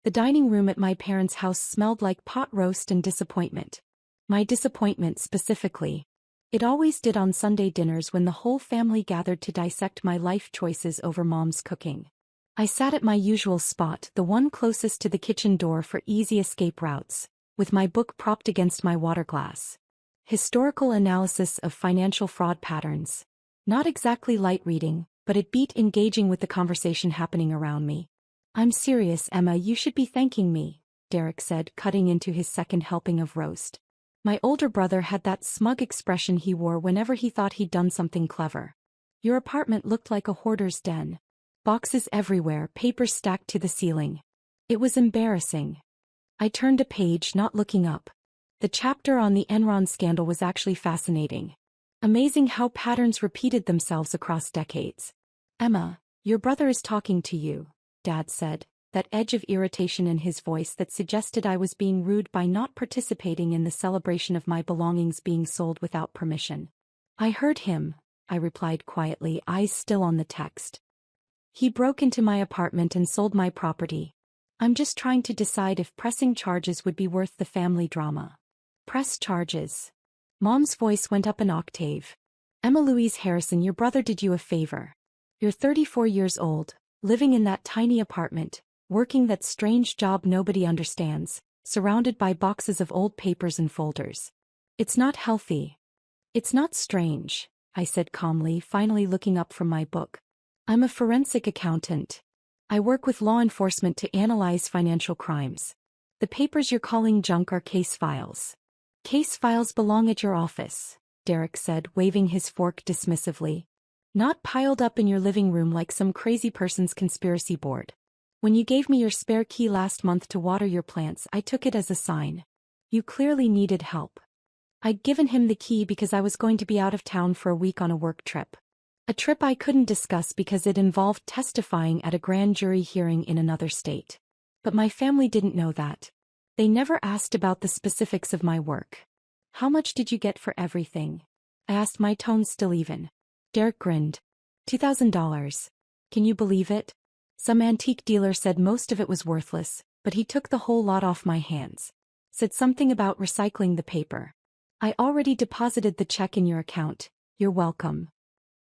The dining room at my parents' house smelled like pot roast and disappointment. My disappointment specifically. It always did on Sunday dinners when the whole family gathered to dissect my life choices over Mom's cooking. I sat at my usual spot, the one closest to the kitchen door for easy escape routes, with my book propped against my water glass. Historical analysis of financial fraud patterns. Not exactly light reading, but it beat engaging with the conversation happening around me. "I'm serious, Emma, you should be thanking me," Derek said, cutting into his second helping of roast. My older brother had that smug expression he wore whenever he thought he'd done something clever. "Your apartment looked like a hoarder's den. Boxes everywhere, papers stacked to the ceiling." It was embarrassing. I turned a page, not looking up. The chapter on the Enron scandal was actually fascinating. Amazing how patterns repeated themselves across decades. "Emma, your brother is talking to you," Dad said, that edge of irritation in his voice that suggested I was being rude by not participating in the celebration of my belongings being sold without permission. "I heard him," I replied quietly, eyes still on the text. "He broke into my apartment and sold my property. I'm just trying to decide if pressing charges would be worth the family drama." "Press charges?" Mom's voice went up an octave. "Emma Louise Harrison, your brother did you a favor. You're 34 years old, living in that tiny apartment, working that strange job nobody understands, surrounded by boxes of old papers and folders. It's not healthy." "It's not strange," I said calmly, finally looking up from my book. "I'm a forensic accountant. I work with law enforcement to analyze financial crimes. The papers you're calling junk are case files." "Case files belong at your office," Derek said, waving his fork dismissively. "Not piled up in your living room like some crazy person's conspiracy board. When you gave me your spare key last month to water your plants, I took it as a sign. You clearly needed help." I'd given him the key because I was going to be out of town for a week on a work trip. A trip I couldn't discuss because it involved testifying at a grand jury hearing in another state. But my family didn't know that. They never asked about the specifics of my work. "How much did you get for everything?" I asked, my tone still even. Derek grinned. $2,000. Can you believe it? Some antique dealer said most of it was worthless, but he took the whole lot off my hands. Said something about recycling the paper. "I already deposited the check in your account. You're welcome."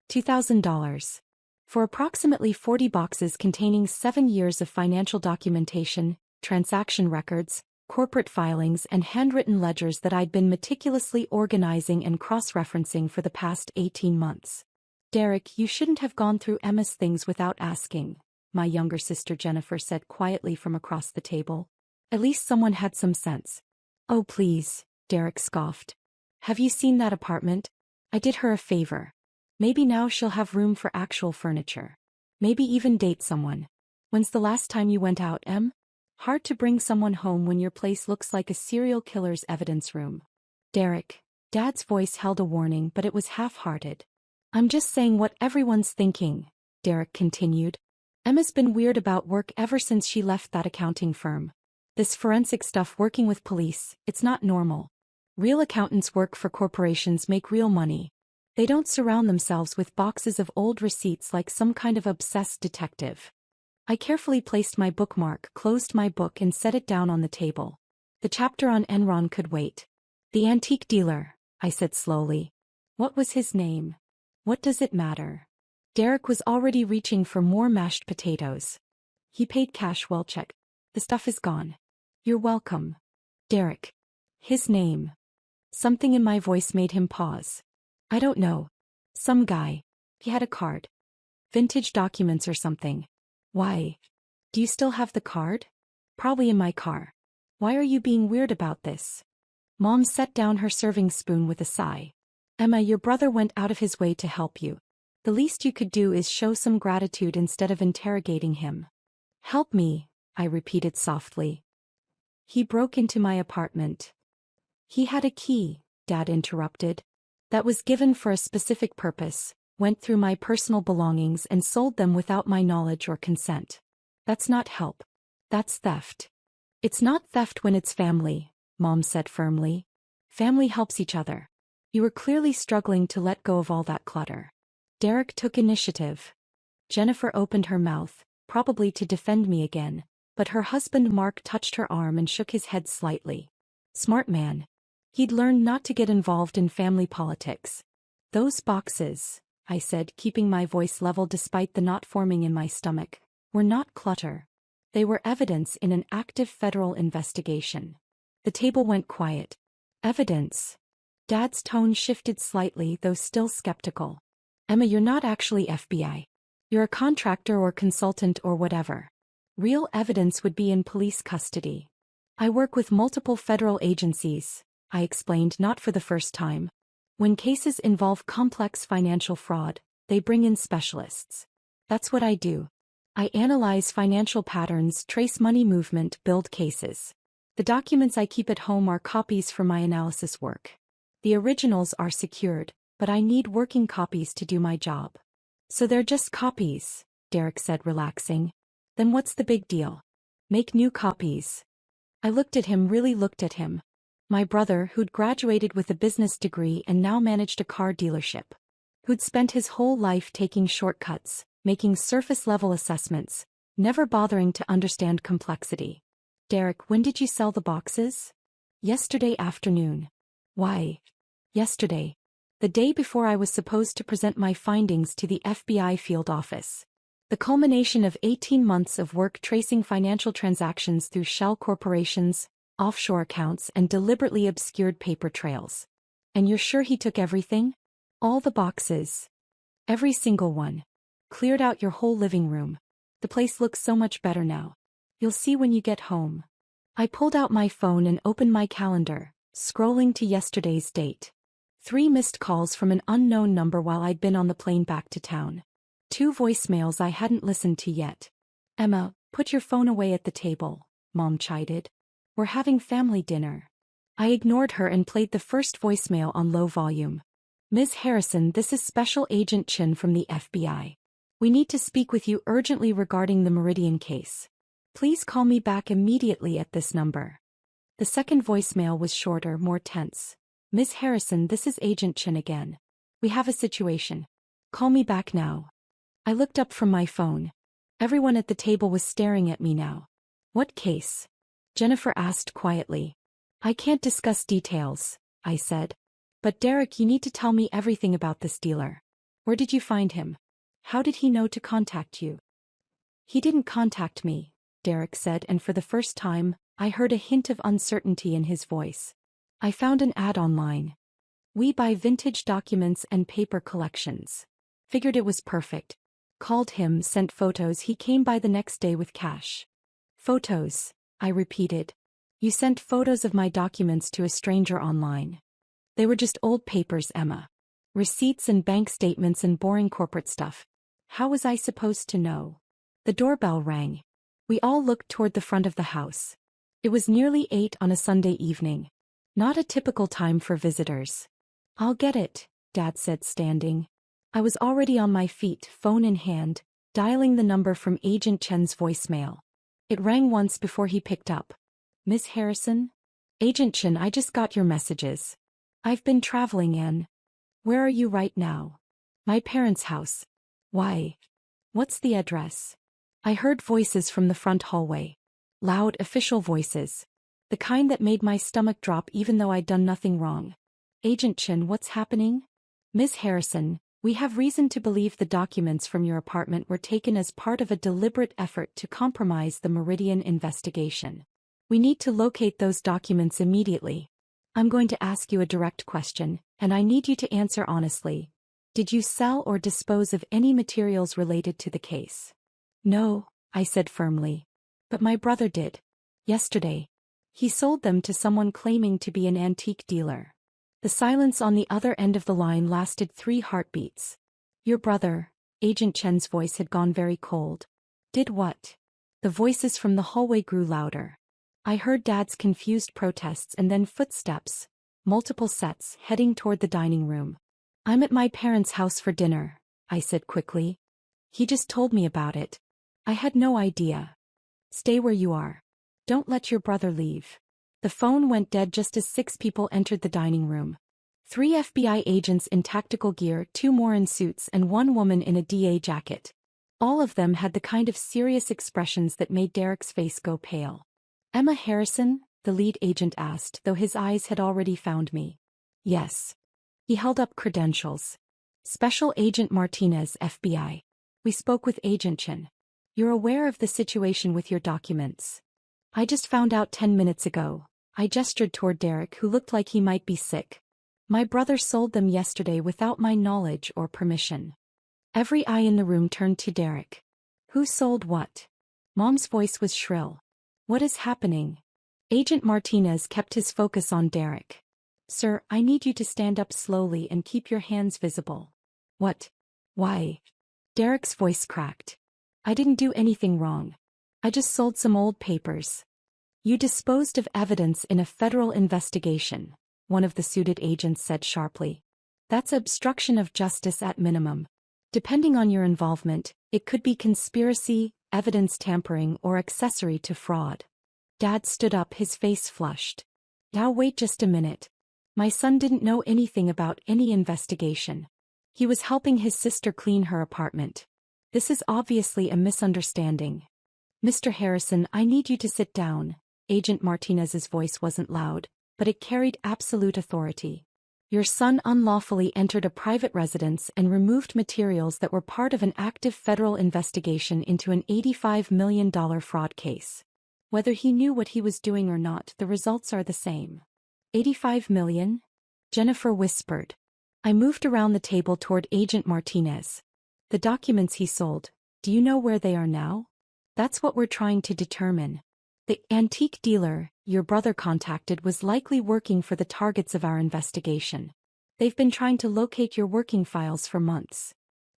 $2,000. For approximately 40 boxes containing 7 years of financial documentation, transaction records, corporate filings and handwritten ledgers that I'd been meticulously organizing and cross-referencing for the past 18 months. "Derek, you shouldn't have gone through Emma's things without asking," my younger sister Jennifer said quietly from across the table. "At least someone had some sense." "Oh please," Derek scoffed. "Have you seen that apartment? I did her a favor. Maybe now she'll have room for actual furniture. Maybe even date someone. When's the last time you went out, Em? Hard to bring someone home when your place looks like a serial killer's evidence room." "Derek," Dad's voice held a warning, but it was half-hearted. "I'm just saying what everyone's thinking," Derek continued. "Emma's been weird about work ever since she left that accounting firm. This forensic stuff working with police, it's not normal. Real accountants work for corporations, make real money. They don't surround themselves with boxes of old receipts like some kind of obsessed detective." I carefully placed my bookmark, closed my book and set it down on the table. The chapter on Enron could wait. "The antique dealer," I said slowly. "What was his name? What does it matter?" Derek was already reaching for more mashed potatoes. "He paid cash, well check. The stuff is gone." "You're welcome." "Derek." "His name." Something in my voice made him pause. "I don't know. Some guy. He had a card. Vintage documents or something." "Why? Do you still have the card?" "Probably in my car." "Why are you being weird about this?" Mom set down her serving spoon with a sigh. "Emma, your brother went out of his way to help you. The least you could do is show some gratitude instead of interrogating him." "Help me," I repeated softly. "He broke into my apartment." "He had a key," Dad interrupted. "That was given for a specific purpose, went through my personal belongings and sold them without my knowledge or consent. That's not help. That's theft." "It's not theft when it's family," Mom said firmly. "Family helps each other. You were clearly struggling to let go of all that clutter." Derek took initiative. Jennifer opened her mouth, probably to defend me again, but her husband Mark touched her arm and shook his head slightly. Smart man. He'd learned not to get involved in family politics. Those boxes, I said, keeping my voice level despite the knot forming in my stomach, were not clutter. They were evidence in an active federal investigation. The table went quiet. Evidence. Dad's tone shifted slightly, though still skeptical. Emma, you're not actually FBI. You're a contractor or consultant or whatever. Real evidence would be in police custody. I work with multiple federal agencies, I explained, not for the first time. When cases involve complex financial fraud, they bring in specialists. That's what I do. I analyze financial patterns, trace money movement, build cases. The documents I keep at home are copies for my analysis work. The originals are secured, but I need working copies to do my job. So they're just copies, Derek said, relaxing. Then what's the big deal? Make new copies. I looked at him, really looked at him. My brother, who'd graduated with a business degree and now managed a car dealership. Who'd spent his whole life taking shortcuts, making surface-level assessments, never bothering to understand complexity. Derek, when did you sell the boxes? Yesterday afternoon. Why? Yesterday. The day before I was supposed to present my findings to the FBI field office. The culmination of 18 months of work tracing financial transactions through shell corporations, offshore accounts, and deliberately obscured paper trails. And you're sure he took everything? All the boxes. Every single one. Cleared out your whole living room. The place looks so much better now. You'll see when you get home. I pulled out my phone and opened my calendar, scrolling to yesterday's date. 3 missed calls from an unknown number while I'd been on the plane back to town. 2 voicemails I hadn't listened to yet. Emma, put your phone away at the table, Mom chided. We're having family dinner. I ignored her and played the first voicemail on low volume. Ms. Harrison, this is Special Agent Chin from the FBI. We need to speak with you urgently regarding the Meridian case. Please call me back immediately at this number. The second voicemail was shorter, more tense. Ms. Harrison, this is Agent Chin again. We have a situation. Call me back now. I looked up from my phone. Everyone at the table was staring at me now. What case? Jennifer asked quietly. I can't discuss details, I said. But Derek, you need to tell me everything about this dealer. Where did you find him? How did he know to contact you? He didn't contact me, Derek said, and for the first time, I heard a hint of uncertainty in his voice. I found an ad online. We buy vintage documents and paper collections. Figured it was perfect. Called him, sent photos. He came by the next day with cash. Photos, I repeated. You sent photos of my documents to a stranger online. They were just old papers, Emma. Receipts and bank statements and boring corporate stuff. How was I supposed to know? The doorbell rang. We all looked toward the front of the house. It was nearly 8 on a Sunday evening. Not a typical time for visitors. I'll get it, Dad said, standing. I was already on my feet, phone in hand, dialing the number from Agent Chen's voicemail. It rang once before he picked up. Miss Harrison? Agent Chen, I just got your messages. I've been traveling, Anne. Where are you right now? My parents' house. Why? What's the address? I heard voices from the front hallway. Loud, official voices. The kind that made my stomach drop even though I'd done nothing wrong. Agent Chen, what's happening? Miss Harrison, we have reason to believe the documents from your apartment were taken as part of a deliberate effort to compromise the Meridian investigation. We need to locate those documents immediately. I'm going to ask you a direct question, and I need you to answer honestly. Did you sell or dispose of any materials related to the case? No, I said firmly. But my brother did. Yesterday. He sold them to someone claiming to be an antique dealer. The silence on the other end of the line lasted 3 heartbeats. Your brother, Agent Chen's voice had gone very cold. Did what? The voices from the hallway grew louder. I heard Dad's confused protests and then footsteps, multiple sets, heading toward the dining room. I'm at my parents' house for dinner, I said quickly. He just told me about it. I had no idea. Stay where you are. Don't let your brother leave. The phone went dead just as 6 people entered the dining room. 3 FBI agents in tactical gear, 2 more in suits, and 1 woman in a DA jacket. All of them had the kind of serious expressions that made Derek's face go pale. Emma Harrison? The lead agent asked, though his eyes had already found me. Yes. He held up credentials. Special Agent Martinez, FBI. We spoke with Agent Chen. You're aware of the situation with your documents. I just found out 10 minutes ago. I gestured toward Derek, who looked like he might be sick. My brother sold them yesterday without my knowledge or permission. Every eye in the room turned to Derek. Who sold what? Mom's voice was shrill. What is happening? Agent Martinez kept his focus on Derek. Sir, I need you to stand up slowly and keep your hands visible. What? Why? Derek's voice cracked. I didn't do anything wrong. I just sold some old papers. You disposed of evidence in a federal investigation, one of the suited agents said sharply. That's obstruction of justice at minimum. Depending on your involvement, it could be conspiracy, evidence tampering, or accessory to fraud. Dad stood up, his face flushed. Now wait just a minute. My son didn't know anything about any investigation. He was helping his sister clean her apartment. This is obviously a misunderstanding. Mr. Harrison, I need you to sit down. Agent Martinez's voice wasn't loud, but it carried absolute authority. Your son unlawfully entered a private residence and removed materials that were part of an active federal investigation into an $85 million fraud case. Whether he knew what he was doing or not, the results are the same. 85 million? Jennifer whispered. I moved around the table toward Agent Martinez. The documents he sold, do you know where they are now? That's what we're trying to determine. The antique dealer your brother contacted was likely working for the targets of our investigation. They've been trying to locate your working files for months.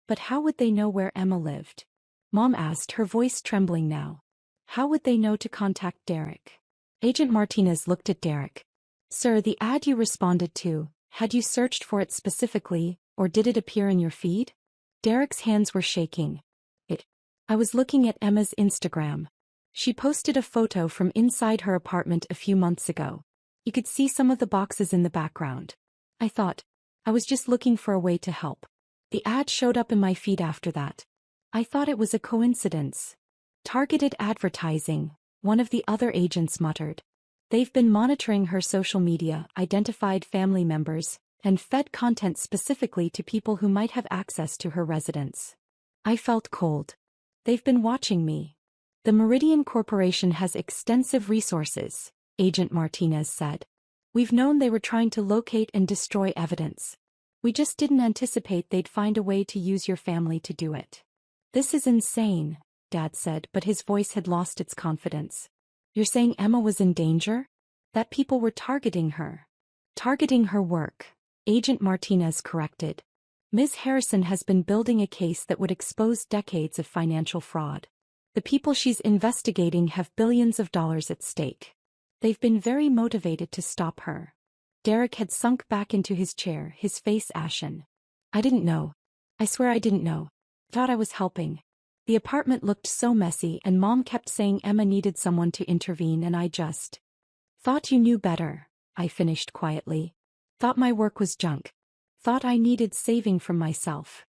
But how would they know where Emma lived? Mom asked, her voice trembling now. How would they know to contact Derek? Agent Martinez looked at Derek. Sir, the ad you responded to, had you searched for it specifically, or did it appear in your feed? Derek's hands were shaking. I was looking at Emma's Instagram. She posted a photo from inside her apartment a few months ago. You could see some of the boxes in the background. I was just looking for a way to help. The ad showed up in my feed after that. I thought it was a coincidence. Targeted advertising, one of the other agents muttered. They've been monitoring her social media, identified family members, and fed content specifically to people who might have access to her residence. I felt cold. They've been watching me. The Meridian Corporation has extensive resources, Agent Martinez said. We've known they were trying to locate and destroy evidence. We just didn't anticipate they'd find a way to use your family to do it. This is insane, Dad said, but his voice had lost its confidence. You're saying Emma was in danger? That people were targeting her? Targeting her work, Agent Martinez corrected. Ms. Harrison has been building a case that would expose decades of financial fraud. The people she's investigating have billions of dollars at stake. They've been very motivated to stop her. Derek had sunk back into his chair, his face ashen. I didn't know. I swear I didn't know. Thought I was helping. The apartment looked so messy and Mom kept saying Emma needed someone to intervene and I just thought you knew better, I finished quietly. Thought my work was junk. Thought I needed saving from myself.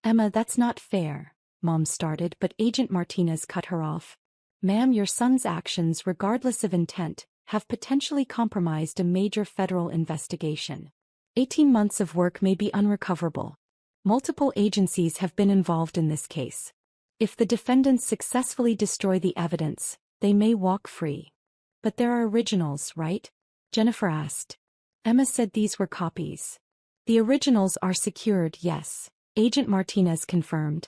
Emma, that's not fair, Mom started, but Agent Martinez cut her off. Ma'am, your son's actions, regardless of intent, have potentially compromised a major federal investigation. 18 months of work may be unrecoverable. Multiple agencies have been involved in this case. If the defendants successfully destroy the evidence, they may walk free. But there are originals, right? Jennifer asked. Emma said these were copies. The originals are secured, yes, Agent Martinez confirmed.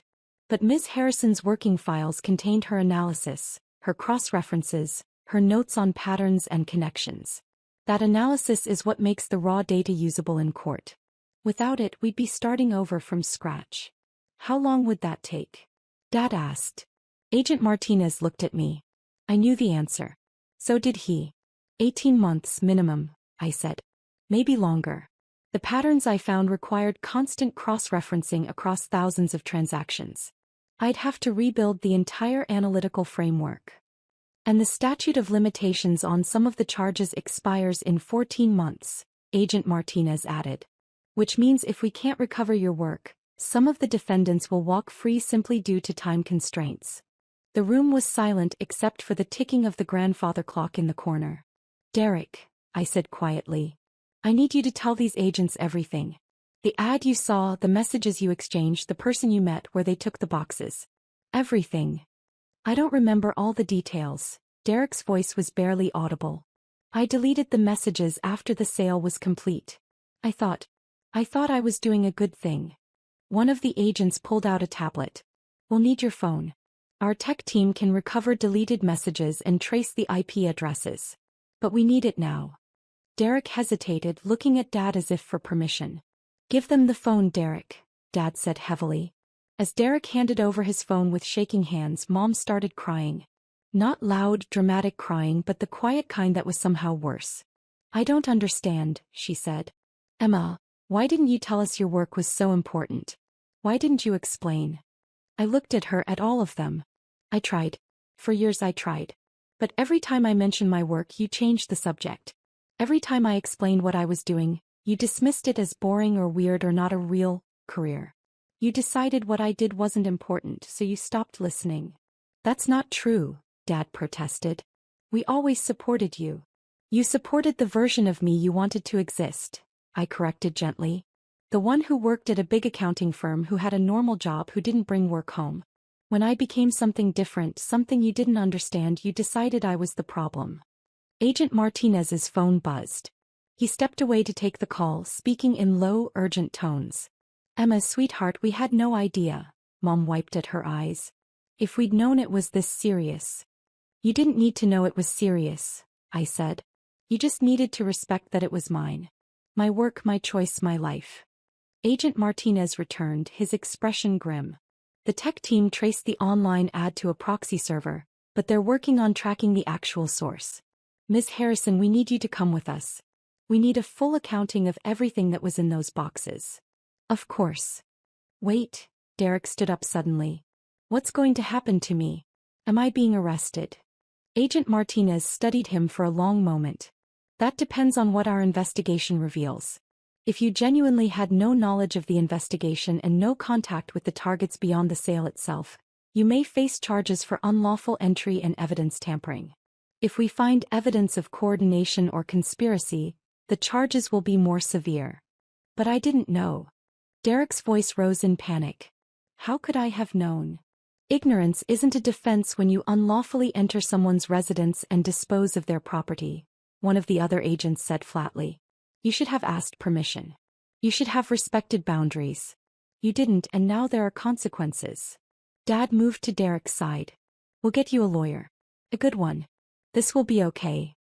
But Ms. Harrison's working files contained her analysis, her cross-references, her notes on patterns and connections. That analysis is what makes the raw data usable in court. Without it, we'd be starting over from scratch. How long would that take? Dad asked. Agent Martinez looked at me. I knew the answer. So did he. 18 months minimum, I said. Maybe longer. The patterns I found required constant cross-referencing across thousands of transactions. I'd have to rebuild the entire analytical framework. And the statute of limitations on some of the charges expires in 14 months, Agent Martinez added. Which means if we can't recover your work, Some of the defendants will walk free simply due to time constraints. The room was silent except for the ticking of the grandfather clock in the corner. Derek, I said quietly. I need you to tell these agents everything. The ad you saw, the messages you exchanged, the person you met where they took the boxes. Everything. I don't remember all the details. Derek's voice was barely audible. I deleted the messages after the sale was complete. I thought I was doing a good thing. One of the agents pulled out a tablet. We'll need your phone. Our tech team can recover deleted messages and trace the IP addresses. But we need it now. Derek hesitated, looking at Dad as if for permission. Give them the phone, Derek, Dad said heavily. As Derek handed over his phone with shaking hands, Mom started crying. Not loud, dramatic crying, but the quiet kind that was somehow worse. I don't understand, she said. Emma, why didn't you tell us your work was so important? Why didn't you explain? I looked at her, at all of them. I tried. For years I tried. But every time I mentioned my work, you changed the subject. Every time I explained what I was doing, you dismissed it as boring or weird or not a real career. You decided what I did wasn't important, so you stopped listening. That's not true, Dad protested. We always supported you. You supported the version of me you wanted to exist, I corrected gently. The one who worked at a big accounting firm, who had a normal job, who didn't bring work home. When I became something different, something you didn't understand, you decided I was the problem. Agent Martinez's phone buzzed. He stepped away to take the call, speaking in low, urgent tones. Emma, sweetheart, we had no idea. Mom wiped at her eyes. If we'd known it was this serious. You didn't need to know it was serious, I said. You just needed to respect that it was mine. My work, my choice, my life. Agent Martinez returned, his expression grim. The tech team traced the online ad to a proxy server, but they're working on tracking the actual source. Ms. Harrison, we need you to come with us. We need a full accounting of everything that was in those boxes. Of course. Wait, Derek stood up suddenly. What's going to happen to me? Am I being arrested? Agent Martinez studied him for a long moment. That depends on what our investigation reveals. If you genuinely had no knowledge of the investigation and no contact with the targets beyond the sale itself, you may face charges for unlawful entry and evidence tampering. If we find evidence of coordination or conspiracy, the charges will be more severe. But I didn't know. Derek's voice rose in panic. How could I have known? Ignorance isn't a defense when you unlawfully enter someone's residence and dispose of their property, one of the other agents said flatly. You should have asked permission. You should have respected boundaries. You didn't, and now there are consequences. Dad moved to Derek's side. We'll get you a lawyer. A good one. This will be okay.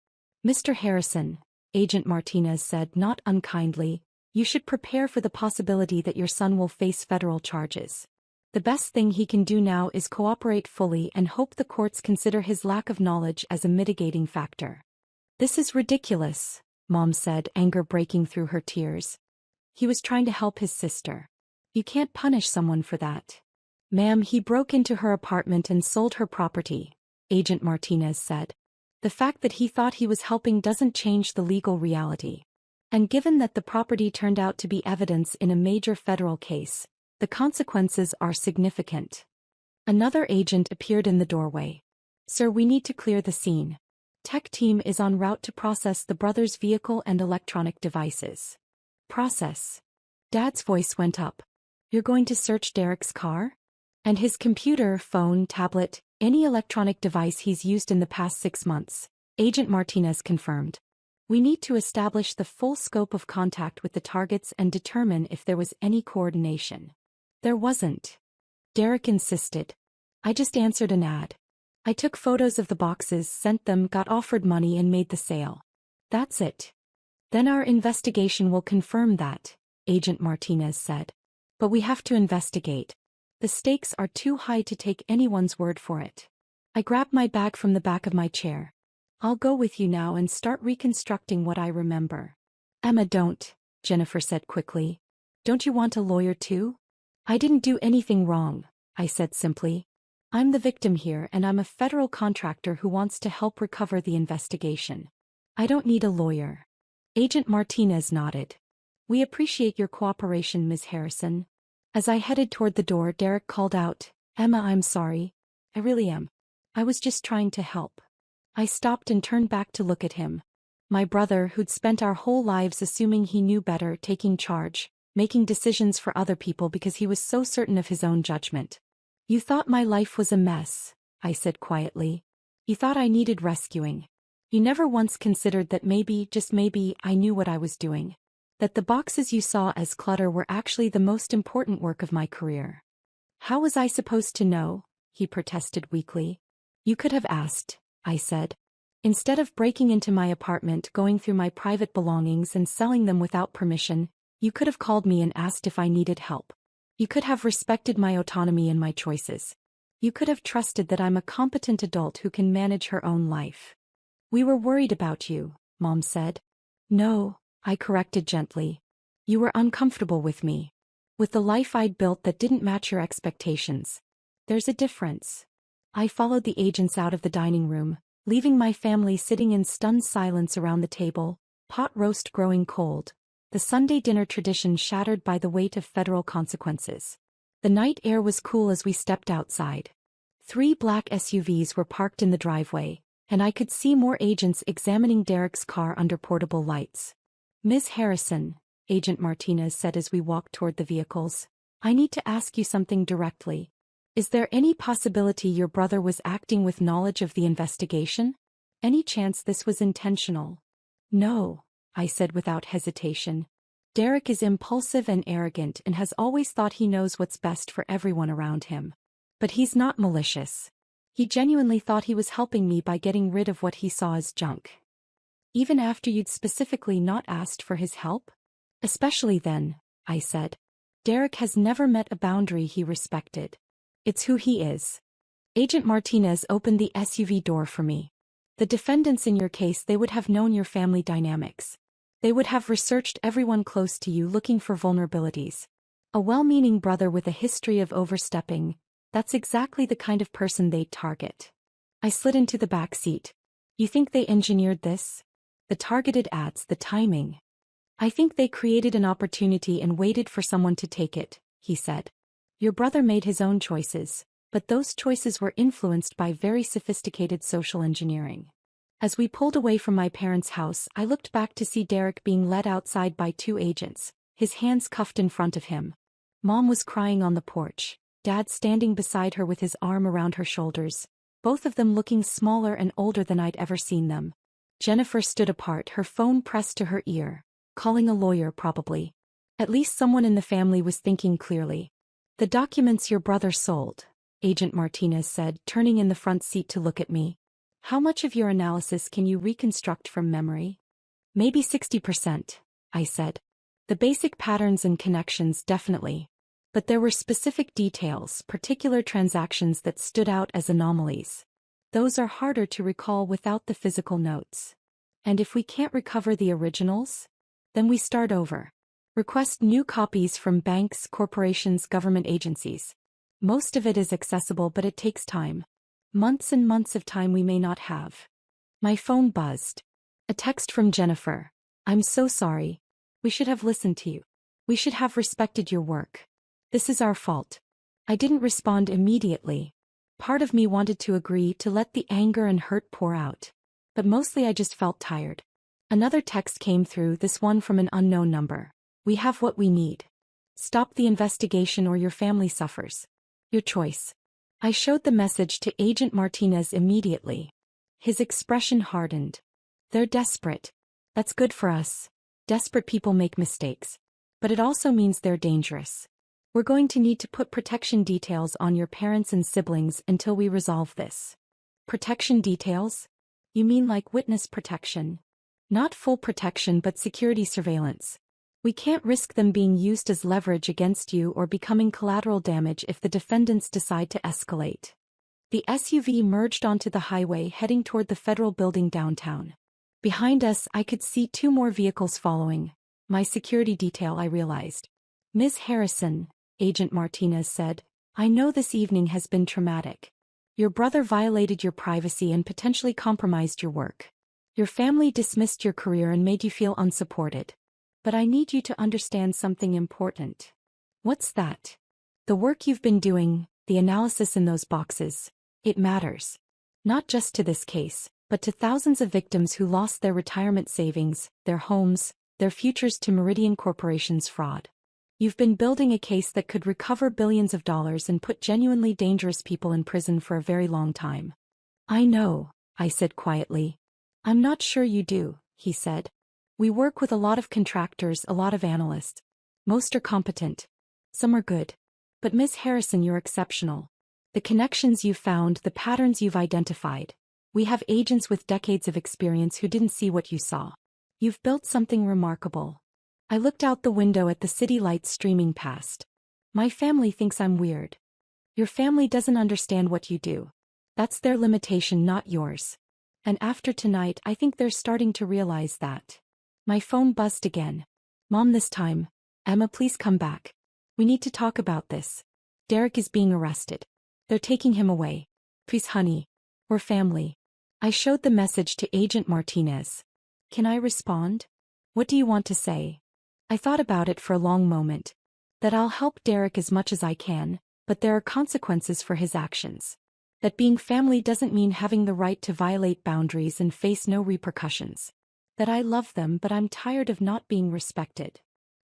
Mr. Harrison, Agent Martinez said not unkindly, you should prepare for the possibility that your son will face federal charges. The best thing he can do now is cooperate fully and hope the courts consider his lack of knowledge as a mitigating factor. This is ridiculous, Mom said, anger breaking through her tears. He was trying to help his sister. You can't punish someone for that. Ma'am, he broke into her apartment and sold her property, Agent Martinez said. The fact that he thought he was helping doesn't change the legal reality. And given that the property turned out to be evidence in a major federal case, the consequences are significant. Another agent appeared in the doorway. Sir, we need to clear the scene. Tech team is en route to process the brothers' vehicle and electronic devices. Process. Dad's voice went up. You're going to search Derek's car? And his computer, phone, tablet, any electronic device he's used in the past 6 months, Agent Martinez confirmed. We need to establish the full scope of contact with the targets and determine if there was any coordination. There wasn't. Derek insisted. I just answered an ad. I took photos of the boxes, sent them, got offered money and made the sale. That's it. Then our investigation will confirm that, Agent Martinez said. But we have to investigate. The stakes are too high to take anyone's word for it. I grabbed my bag from the back of my chair. I'll go with you now and start reconstructing what I remember. Emma, don't, Jennifer said quickly. Don't you want a lawyer too? I didn't do anything wrong, I said simply. I'm the victim here and I'm a federal contractor who wants to help recover the investigation. I don't need a lawyer. Agent Martinez nodded. We appreciate your cooperation, Ms. Harrison. As I headed toward the door, Derek called out, "Emma, I'm sorry. I really am. I was just trying to help." I stopped and turned back to look at him. My brother, who'd spent our whole lives assuming he knew better, taking charge, making decisions for other people because he was so certain of his own judgment. "You thought my life was a mess," I said quietly. "You thought I needed rescuing. You never once considered that maybe, just maybe, I knew what I was doing. That the boxes you saw as clutter were actually the most important work of my career." "How was I supposed to know?" he protested weakly. "You could have asked," I said. "Instead of breaking into my apartment, going through my private belongings and selling them without permission, you could have called me and asked if I needed help. You could have respected my autonomy and my choices. You could have trusted that I'm a competent adult who can manage her own life." "We were worried about you," Mom said. "No," I corrected gently. "You were uncomfortable with me. With the life I'd built that didn't match your expectations. There's a difference." I followed the agents out of the dining room, leaving my family sitting in stunned silence around the table, pot roast growing cold, the Sunday dinner tradition shattered by the weight of federal consequences. The night air was cool as we stepped outside. 3 black SUVs were parked in the driveway, and I could see more agents examining Derek's car under portable lights. "Ms. Harrison," Agent Martinez said as we walked toward the vehicles, "I need to ask you something directly. Is there any possibility your brother was acting with knowledge of the investigation? Any chance this was intentional?" "No," I said without hesitation. "Derek is impulsive and arrogant and has always thought he knows what's best for everyone around him. But he's not malicious. He genuinely thought he was helping me by getting rid of what he saw as junk." "Even after you'd specifically not asked for his help?" "Especially then," I said. "Derek has never met a boundary he respected. It's who he is." Agent Martinez opened the SUV door for me. "The defendants in your case, they would have known your family dynamics. They would have researched everyone close to you looking for vulnerabilities. A well-meaning brother with a history of overstepping, that's exactly the kind of person they'd target." I slid into the back seat. "You think they engineered this? The targeted ads, the timing." "I think they created an opportunity and waited for someone to take it," he said. "Your brother made his own choices, but those choices were influenced by very sophisticated social engineering." As we pulled away from my parents' house, I looked back to see Derek being led outside by 2 agents, his hands cuffed in front of him. Mom was crying on the porch, Dad standing beside her with his arm around her shoulders, both of them looking smaller and older than I'd ever seen them. Jennifer stood apart, her phone pressed to her ear, calling a lawyer probably. At least someone in the family was thinking clearly. "The documents your brother sold," Agent Martinez said, turning in the front seat to look at me. "How much of your analysis can you reconstruct from memory?" "Maybe 60%, I said. "The basic patterns and connections definitely. But there were specific details, particular transactions that stood out as anomalies. Those are harder to recall without the physical notes. And if we can't recover the originals, then we start over. Request new copies from banks, corporations, government agencies. Most of it is accessible, but it takes time. Months and months of time we may not have." My phone buzzed. A text from Jennifer. "I'm so sorry. We should have listened to you. We should have respected your work. This is our fault." I didn't respond immediately. Part of me wanted to agree, to let the anger and hurt pour out. But mostly I just felt tired. Another text came through, this one from an unknown number. "We have what we need. Stop the investigation or your family suffers. Your choice." I showed the message to Agent Martinez immediately. His expression hardened. "They're desperate. That's good for us. Desperate people make mistakes. But it also means they're dangerous. We're going to need to put protection details on your parents and siblings until we resolve this." "Protection details? You mean like witness protection?" "Not full protection, but security surveillance. We can't risk them being used as leverage against you or becoming collateral damage if the defendants decide to escalate." The SUV merged onto the highway heading toward the federal building downtown. Behind us, I could see 2 more vehicles following. My security detail, I realized. "Ms. Harrison," Agent Martinez said, "I know this evening has been traumatic. Your brother violated your privacy and potentially compromised your work. Your family dismissed your career and made you feel unsupported. But I need you to understand something important." "What's that?" The work you've been doing, the analysis in those boxes, it matters. Not just to this case, but to thousands of victims who lost their retirement savings, their homes, their futures to Meridian Corporation's fraud. You've been building a case that could recover billions of dollars and put genuinely dangerous people in prison for a very long time. I know, I said quietly. I'm not sure you do, he said. We work with a lot of contractors, a lot of analysts. Most are competent. Some are good. But Ms. Harrison, you're exceptional. The connections you've found, the patterns you've identified. We have agents with decades of experience who didn't see what you saw. You've built something remarkable. I looked out the window at the city lights streaming past. My family thinks I'm weird. Your family doesn't understand what you do. That's their limitation, not yours. And after tonight, I think they're starting to realize that. My phone buzzed again. Mom, this time. Emma, please come back. We need to talk about this. Derek is being arrested. They're taking him away. Please, honey. We're family. I showed the message to Agent Martinez. Can I respond? What do you want to say? I thought about it for a long moment. That I'll help Derek as much as I can, but there are consequences for his actions. That being family doesn't mean having the right to violate boundaries and face no repercussions. That I love them, but I'm tired of not being respected.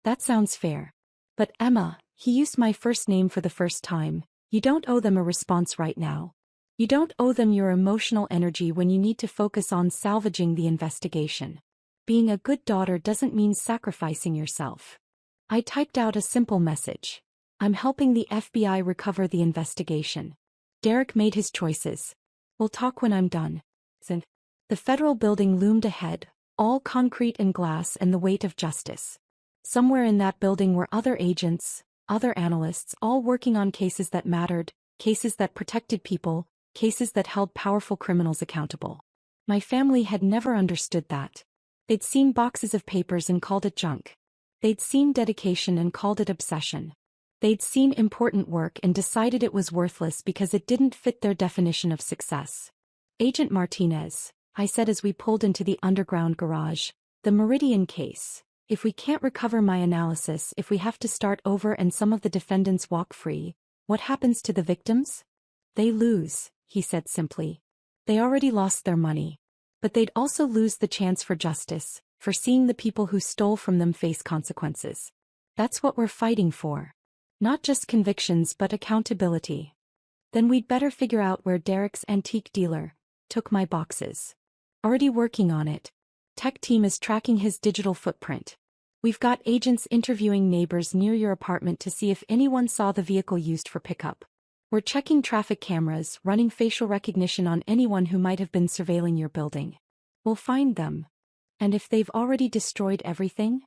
That sounds fair. But Emma, he used my first name for the first time. You don't owe them a response right now. You don't owe them your emotional energy when you need to focus on salvaging the investigation. Being a good daughter doesn't mean sacrificing yourself. I typed out a simple message. I'm helping the FBI recover the investigation. Derek made his choices. We'll talk when I'm done. The federal building loomed ahead, all concrete and glass and the weight of justice. Somewhere in that building were other agents, other analysts, all working on cases that mattered, cases that protected people, cases that held powerful criminals accountable. My family had never understood that. They'd seen boxes of papers and called it junk. They'd seen dedication and called it obsession. They'd seen important work and decided it was worthless because it didn't fit their definition of success. Agent Martinez, I said as we pulled into the underground garage, the Meridian case. If we can't recover my analysis, if we have to start over and some of the defendants walk free, what happens to the victims? They lose, he said simply. They already lost their money. But they'd also lose the chance for justice, for seeing the people who stole from them face consequences. That's what we're fighting for. Not just convictions but accountability. Then we'd better figure out where Derek's antique dealer took my boxes. Already working on it. Tech team is tracking his digital footprint. We've got agents interviewing neighbors near your apartment to see if anyone saw the vehicle used for pickup. We're checking traffic cameras, running facial recognition on anyone who might have been surveilling your building. We'll find them. And if they've already destroyed everything?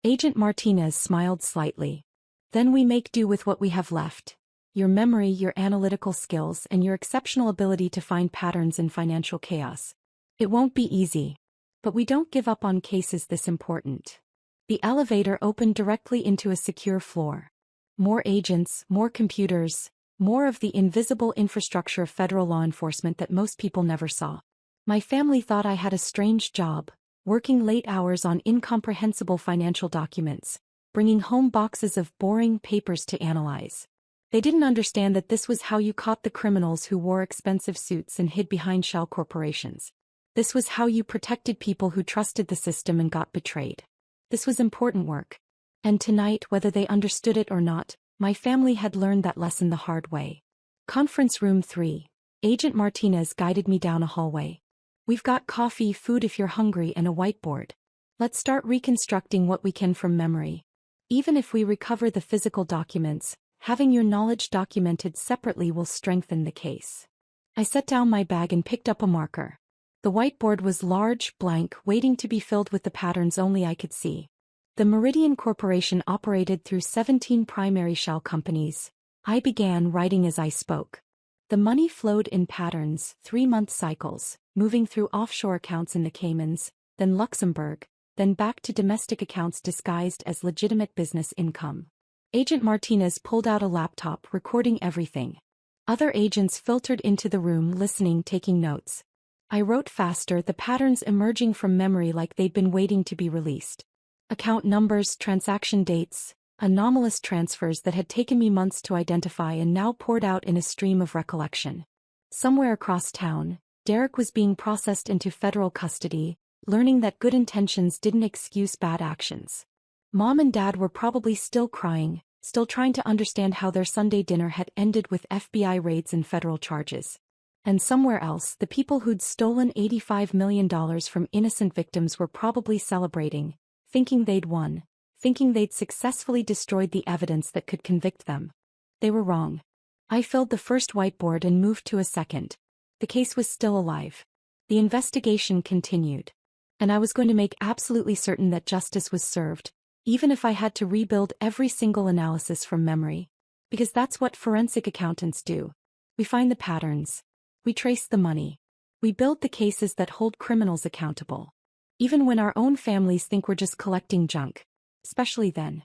Agent Martinez smiled slightly. Then we make do with what we have left. Your memory, your analytical skills, and your exceptional ability to find patterns in financial chaos. It won't be easy. But we don't give up on cases this important. The elevator opened directly into a secure floor. More agents, more computers, more of the invisible infrastructure of federal law enforcement that most people never saw. My family thought I had a strange job, working late hours on incomprehensible financial documents, bringing home boxes of boring papers to analyze. They didn't understand that this was how you caught the criminals who wore expensive suits and hid behind shell corporations. This was how you protected people who trusted the system and got betrayed. This was important work. And tonight, whether they understood it or not, my family had learned that lesson the hard way. Conference room 3. Agent Martinez guided me down a hallway. We've got coffee, food if you're hungry, and a whiteboard. Let's start reconstructing what we can from memory. Even if we recover the physical documents, having your knowledge documented separately will strengthen the case. I set down my bag and picked up a marker. The whiteboard was large, blank, waiting to be filled with the patterns only I could see. The Meridian Corporation operated through 17 primary shell companies. I began writing as I spoke. The money flowed in patterns, 3-month cycles, moving through offshore accounts in the Caymans, then Luxembourg, then back to domestic accounts disguised as legitimate business income. Agent Martinez pulled out a laptop, recording everything. Other agents filtered into the room, listening, taking notes. I wrote faster, the patterns emerging from memory like they'd been waiting to be released. Account numbers, transaction dates, Anomalous transfers that had taken me months to identify and now poured out in a stream of recollection. Somewhere across town, Derek was being processed into federal custody, learning that good intentions didn't excuse bad actions. Mom and Dad were probably still crying, still trying to understand how their Sunday dinner had ended with FBI raids and federal charges. And somewhere else, the people who'd stolen $85 million from innocent victims were probably celebrating, thinking they'd won, thinking they'd successfully destroyed the evidence that could convict them. They were wrong. I filled the first whiteboard and moved to a second. The case was still alive. The investigation continued. And I was going to make absolutely certain that justice was served, even if I had to rebuild every single analysis from memory. Because that's what forensic accountants do. We find the patterns. We trace the money. We build the cases that hold criminals accountable. Even when our own families think we're just collecting junk. Especially then.